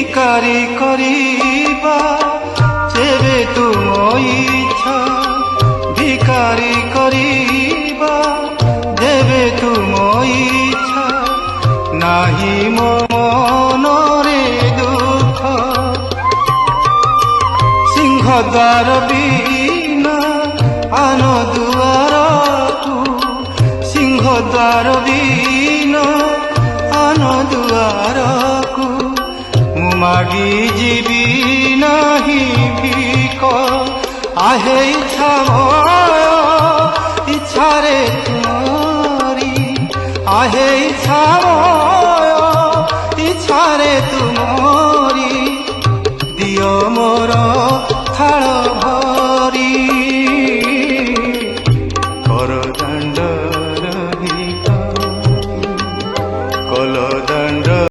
ভিকারি করিবা যেবে তুম ইচ্ছা ভিকারি করিবা যেবে তুম ইচ্ছা নাহি মনরে দুঃখ সিংহদ্বার বিনা আন দুয়ারকু সিংহদ্বার বিনা আন দুয়ারকু মু মাগি ଯିବି ନାହିଁ ଭିକ ଆହେ ଇଚ୍ଛା ଇଚ୍ଛାରେ ତୁମରି ଆହେ ଇଚ୍ଛା